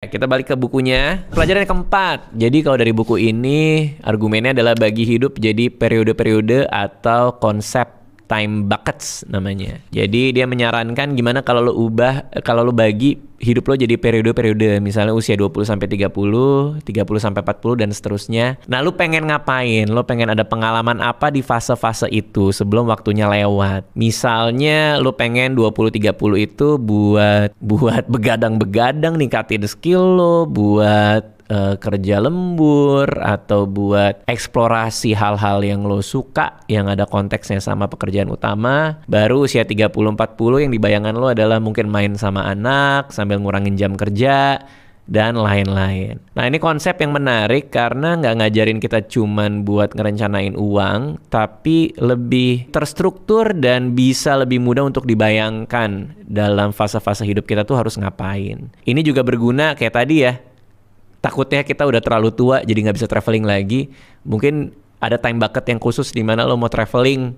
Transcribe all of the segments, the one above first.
kita balik ke bukunya. Pelajaran yang keempat. Jadi kalau dari buku ini, argumennya adalah bagi hidup jadi periode-periode atau konsep time buckets namanya. Jadi dia menyarankan gimana kalau lo bagi hidup lo jadi periode-periode. Misalnya usia 20 sampai 30, 30 sampai 40 dan seterusnya. Nah, lo pengen ngapain? Lo pengen ada pengalaman apa di fase-fase itu sebelum waktunya lewat? Misalnya lo pengen 20 30 itu buat begadang-begadang, ningkatin skill lo, buat kerja lembur, atau buat eksplorasi hal-hal yang lo suka yang ada konteksnya sama pekerjaan utama. Baru usia 30-40 yang di bayangan lo adalah mungkin main sama anak sambil ngurangin jam kerja dan lain-lain. Nah, ini konsep yang menarik karena nggak ngajarin kita cuman buat ngerencanain uang, tapi lebih terstruktur dan bisa lebih mudah untuk dibayangkan dalam fase-fase hidup kita tuh harus ngapain. Ini juga berguna kayak tadi ya. Takutnya kita udah terlalu tua jadi nggak bisa traveling lagi. Mungkin ada time bucket yang khusus di mana lo mau traveling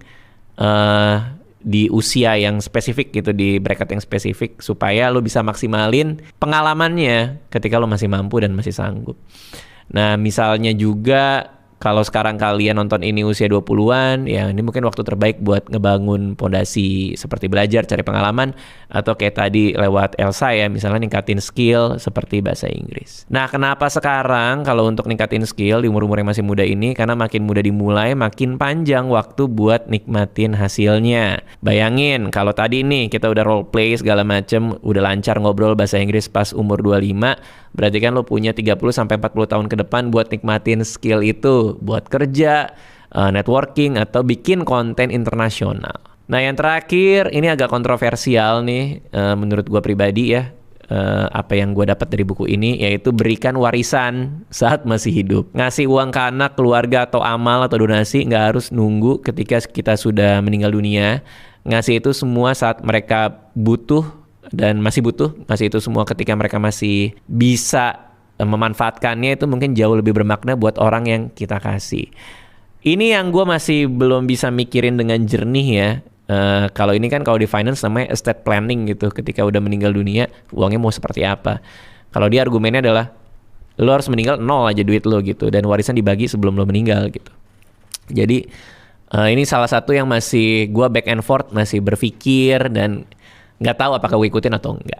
di usia yang spesifik gitu, di bracket yang spesifik supaya lo bisa maksimalin pengalamannya ketika lo masih mampu dan masih sanggup. Nah, misalnya juga kalau sekarang kalian nonton ini usia 20-an, ya ini mungkin waktu terbaik buat ngebangun pondasi seperti belajar, cari pengalaman, atau kayak tadi lewat Elsa ya, misalnya ningkatin skill seperti bahasa Inggris. Nah, kenapa sekarang kalau untuk ningkatin skill di umur-umur yang masih muda ini? Karena makin muda dimulai, makin panjang waktu buat nikmatin hasilnya. Bayangin kalau tadi nih kita udah role play segala macem, udah lancar ngobrol bahasa Inggris pas umur 25, berarti kan lo punya 30-40 tahun ke depan buat nikmatin skill itu, buat kerja, networking, atau bikin konten internasional. Nah, yang terakhir, ini agak kontroversial nih menurut gue pribadi ya. Apa yang gue dapat dari buku ini, yaitu berikan warisan saat masih hidup. Ngasih uang ke anak, keluarga, atau amal, atau donasi nggak harus nunggu ketika kita sudah meninggal dunia. Ngasih itu semua saat mereka butuh dan masih butuh. Ngasih itu semua ketika mereka masih bisa memanfaatkannya, itu mungkin jauh lebih bermakna buat orang yang kita kasih. Ini yang gue masih belum bisa mikirin dengan jernih ya. Kalau ini kan kalau di finance namanya estate planning gitu. Ketika udah meninggal dunia, uangnya mau seperti apa. Kalau dia argumennya adalah lo harus meninggal nol aja duit lo gitu, dan warisan dibagi sebelum lo meninggal gitu. Jadi ini salah satu yang masih gue back and forth, masih berpikir dan nggak tahu apakah gue ikutin atau enggak.